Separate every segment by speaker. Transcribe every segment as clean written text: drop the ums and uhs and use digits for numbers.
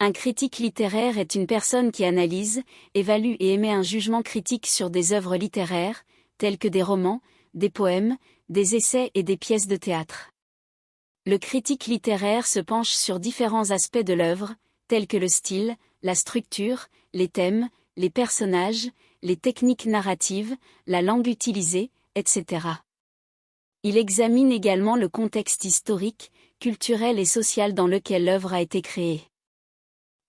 Speaker 1: Un critique littéraire est une personne qui analyse, évalue et émet un jugement critique sur des œuvres littéraires, telles que des romans, des poèmes, des essais et des pièces de théâtre. Le critique littéraire se penche sur différents aspects de l'œuvre, tels que le style, la structure, les thèmes, les personnages, les techniques narratives, la langue utilisée, etc. Il examine également le contexte historique, culturel et social dans lequel l'œuvre a été créée.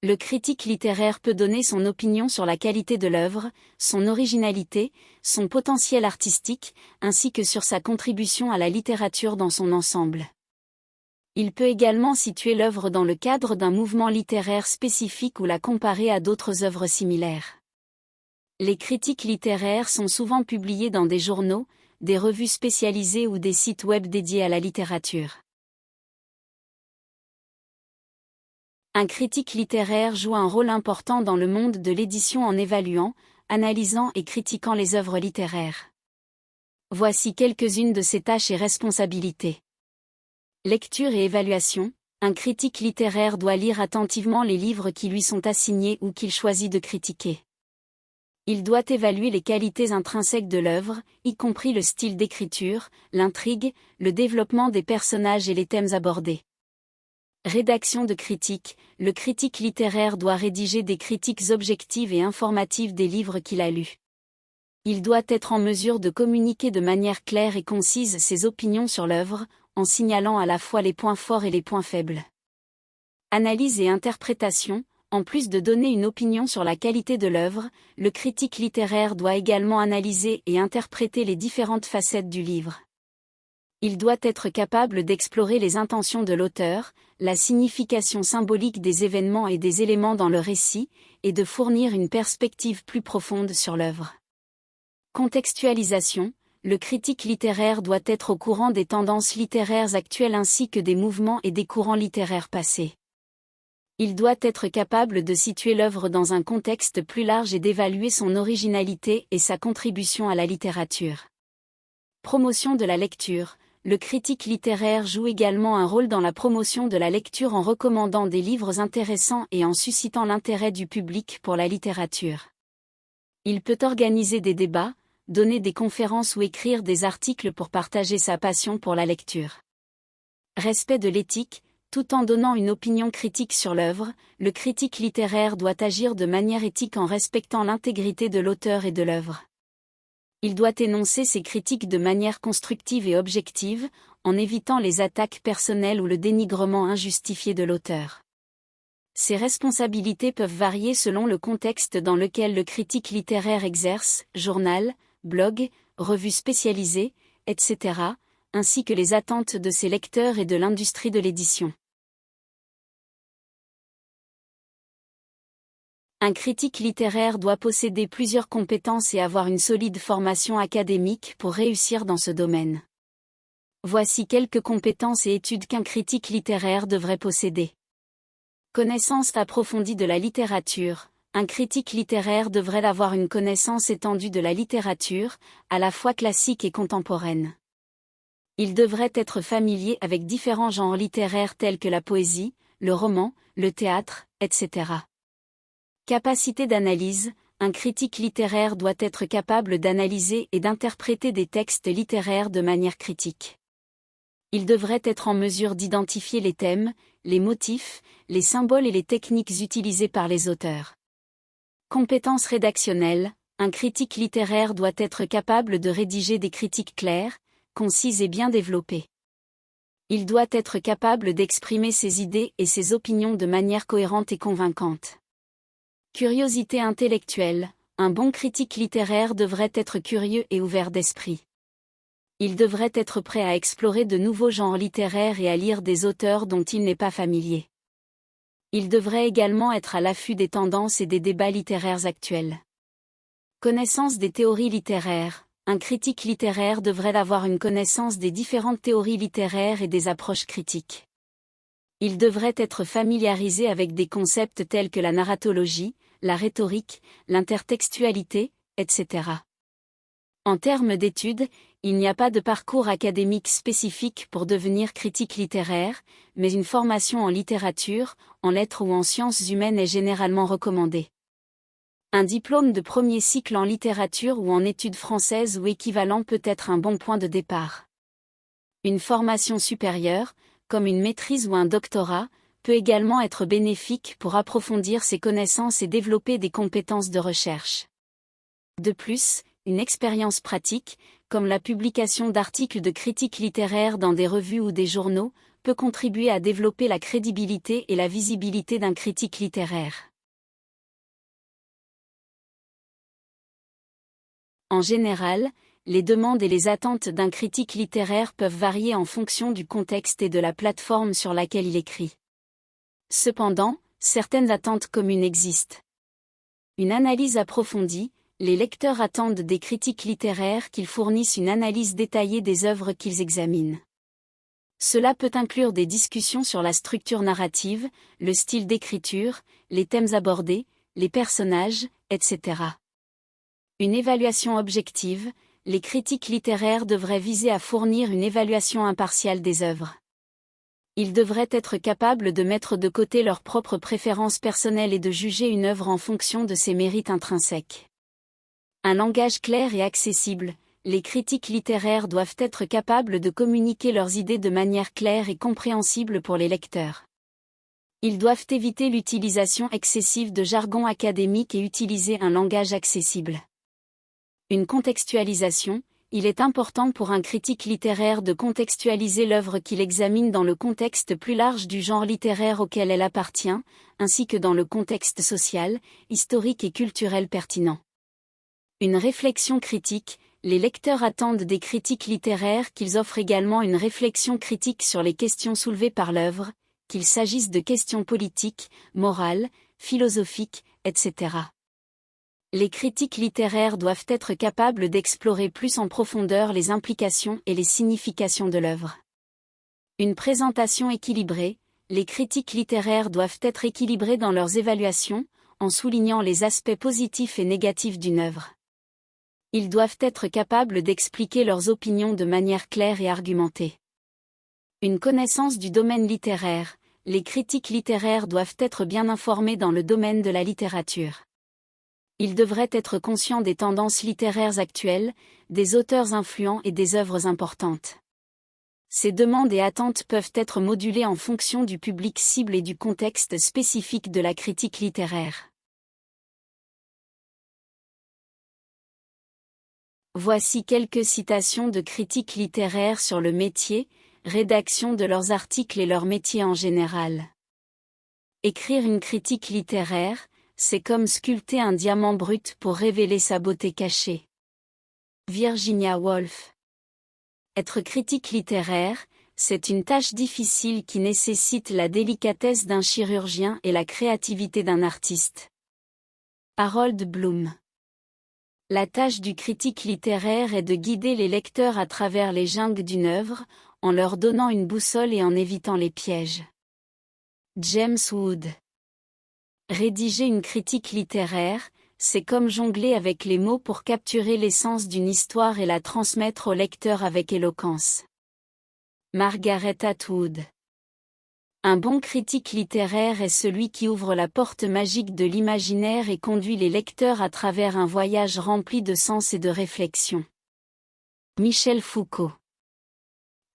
Speaker 1: Le critique littéraire peut donner son opinion sur la qualité de l'œuvre, son originalité, son potentiel artistique, ainsi que sur sa contribution à la littérature dans son ensemble. Il peut également situer l'œuvre dans le cadre d'un mouvement littéraire spécifique ou la comparer à d'autres œuvres similaires. Les critiques littéraires sont souvent publiées dans des journaux, des revues spécialisées ou des sites web dédiés à la littérature. Un critique littéraire joue un rôle important dans le monde de l'édition en évaluant, analysant et critiquant les œuvres littéraires. Voici quelques-unes de ses tâches et responsabilités. Lecture et évaluation. Un critique littéraire doit lire attentivement les livres qui lui sont assignés ou qu'il choisit de critiquer. Il doit évaluer les qualités intrinsèques de l'œuvre, y compris le style d'écriture, l'intrigue, le développement des personnages et les thèmes abordés. Rédaction de critiques. Le critique littéraire doit rédiger des critiques objectives et informatives des livres qu'il a lus. Il doit être en mesure de communiquer de manière claire et concise ses opinions sur l'œuvre, en signalant à la fois les points forts et les points faibles. Analyse et interprétation. En plus de donner une opinion sur la qualité de l'œuvre, le critique littéraire doit également analyser et interpréter les différentes facettes du livre. Il doit être capable d'explorer les intentions de l'auteur, la signification symbolique des événements et des éléments dans le récit, et de fournir une perspective plus profonde sur l'œuvre. Contextualisation. Le critique littéraire doit être au courant des tendances littéraires actuelles ainsi que des mouvements et des courants littéraires passés. Il doit être capable de situer l'œuvre dans un contexte plus large et d'évaluer son originalité et sa contribution à la littérature. Promotion de la lecture. Le critique littéraire joue également un rôle dans la promotion de la lecture en recommandant des livres intéressants et en suscitant l'intérêt du public pour la littérature. Il peut organiser des débats, donner des conférences ou écrire des articles pour partager sa passion pour la lecture. Respect de l'éthique. Tout en donnant une opinion critique sur l'œuvre, le critique littéraire doit agir de manière éthique en respectant l'intégrité de l'auteur et de l'œuvre. Il doit énoncer ses critiques de manière constructive et objective, en évitant les attaques personnelles ou le dénigrement injustifié de l'auteur. Ses responsabilités peuvent varier selon le contexte dans lequel le critique littéraire exerce, journal, blog, revue spécialisée, etc., ainsi que les attentes de ses lecteurs et de l'industrie de l'édition. Un critique littéraire doit posséder plusieurs compétences et avoir une solide formation académique pour réussir dans ce domaine. Voici quelques compétences et études qu'un critique littéraire devrait posséder. Connaissance approfondie de la littérature. Un critique littéraire devrait avoir une connaissance étendue de la littérature, à la fois classique et contemporaine. Il devrait être familier avec différents genres littéraires tels que la poésie, le roman, le théâtre, etc. Capacité d'analyse. Un critique littéraire doit être capable d'analyser et d'interpréter des textes littéraires de manière critique. Il devrait être en mesure d'identifier les thèmes, les motifs, les symboles et les techniques utilisées par les auteurs. Compétences rédactionnelles. Un critique littéraire doit être capable de rédiger des critiques claires, concises et bien développées. Il doit être capable d'exprimer ses idées et ses opinions de manière cohérente et convaincante. Curiosité intellectuelle. Un bon critique littéraire devrait être curieux et ouvert d'esprit. Il devrait être prêt à explorer de nouveaux genres littéraires et à lire des auteurs dont il n'est pas familier. Il devrait également être à l'affût des tendances et des débats littéraires actuels. Connaissance des théories littéraires. Un critique littéraire devrait avoir une connaissance des différentes théories littéraires et des approches critiques. Il devrait être familiarisé avec des concepts tels que la narratologie, la rhétorique, l'intertextualité, etc. En termes d'études, il n'y a pas de parcours académique spécifique pour devenir critique littéraire, mais une formation en littérature, en lettres ou en sciences humaines est généralement recommandée. Un diplôme de premier cycle en littérature ou en études françaises ou équivalent peut être un bon point de départ. Une formation supérieure, comme une maîtrise ou un doctorat, peut également être bénéfique pour approfondir ses connaissances et développer des compétences de recherche. De plus, une expérience pratique, comme la publication d'articles de critique littéraire dans des revues ou des journaux, peut contribuer à développer la crédibilité et la visibilité d'un critique littéraire. En général, les demandes et les attentes d'un critique littéraire peuvent varier en fonction du contexte et de la plateforme sur laquelle il écrit. Cependant, certaines attentes communes existent. Une analyse approfondie. Les lecteurs attendent des critiques littéraires qu'ils fournissent une analyse détaillée des œuvres qu'ils examinent. Cela peut inclure des discussions sur la structure narrative, le style d'écriture, les thèmes abordés, les personnages, etc. Une évaluation objective. Les critiques littéraires devraient viser à fournir une évaluation impartiale des œuvres. Ils devraient être capables de mettre de côté leurs propres préférences personnelles et de juger une œuvre en fonction de ses mérites intrinsèques. Un langage clair et accessible. Les critiques littéraires doivent être capables de communiquer leurs idées de manière claire et compréhensible pour les lecteurs. Ils doivent éviter l'utilisation excessive de jargon académique et utiliser un langage accessible. Une contextualisation. Il est important pour un critique littéraire de contextualiser l'œuvre qu'il examine dans le contexte plus large du genre littéraire auquel elle appartient, ainsi que dans le contexte social, historique et culturel pertinent. Une réflexion critique. Les lecteurs attendent des critiques littéraires qu'ils offrent également une réflexion critique sur les questions soulevées par l'œuvre, qu'il s'agisse de questions politiques, morales, philosophiques, etc. Les critiques littéraires doivent être capables d'explorer plus en profondeur les implications et les significations de l'œuvre. Une présentation équilibrée. Les critiques littéraires doivent être équilibrées dans leurs évaluations, en soulignant les aspects positifs et négatifs d'une œuvre. Ils doivent être capables d'expliquer leurs opinions de manière claire et argumentée. Une connaissance du domaine littéraire. Les critiques littéraires doivent être bien informés dans le domaine de la littérature. Ils devraient être conscients des tendances littéraires actuelles, des auteurs influents et des œuvres importantes. Ces demandes et attentes peuvent être modulées en fonction du public cible et du contexte spécifique de la critique littéraire. Voici quelques citations de critiques littéraires sur le métier, rédaction de leurs articles et leur métier en général. Écrire une critique littéraire, c'est comme sculpter un diamant brut pour révéler sa beauté cachée. Virginia Woolf. Être critique littéraire, c'est une tâche difficile qui nécessite la délicatesse d'un chirurgien et la créativité d'un artiste. Harold Bloom. La tâche du critique littéraire est de guider les lecteurs à travers les jungles d'une œuvre, en leur donnant une boussole et en évitant les pièges. James Wood. Rédiger une critique littéraire, c'est comme jongler avec les mots pour capturer l'essence d'une histoire et la transmettre au lecteur avec éloquence. Margaret Atwood. Un bon critique littéraire est celui qui ouvre la porte magique de l'imaginaire et conduit les lecteurs à travers un voyage rempli de sens et de réflexion. Michel Foucault.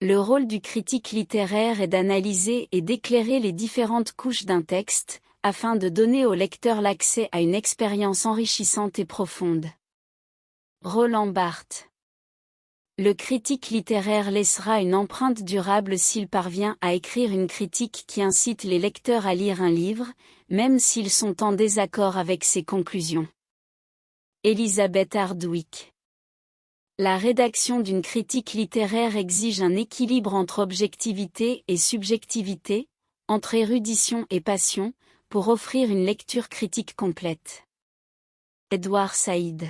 Speaker 1: Le rôle du critique littéraire est d'analyser et d'éclairer les différentes couches d'un texte, afin de donner au lecteur l'accès à une expérience enrichissante et profonde. Roland Barthes. Le critique littéraire laissera une empreinte durable s'il parvient à écrire une critique qui incite les lecteurs à lire un livre, même s'ils sont en désaccord avec ses conclusions. Elizabeth Hardwick. La rédaction d'une critique littéraire exige un équilibre entre objectivité et subjectivité, entre érudition et passion, pour offrir une lecture critique complète. Edward Said.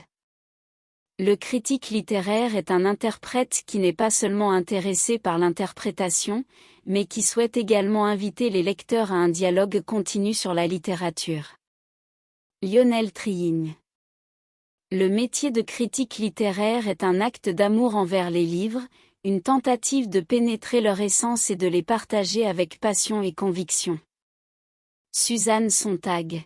Speaker 1: Le critique littéraire est un interprète qui n'est pas seulement intéressé par l'interprétation, mais qui souhaite également inviter les lecteurs à un dialogue continu sur la littérature. Lionel Triing. Le métier de critique littéraire est un acte d'amour envers les livres, une tentative de pénétrer leur essence et de les partager avec passion et conviction. Suzanne Sontag.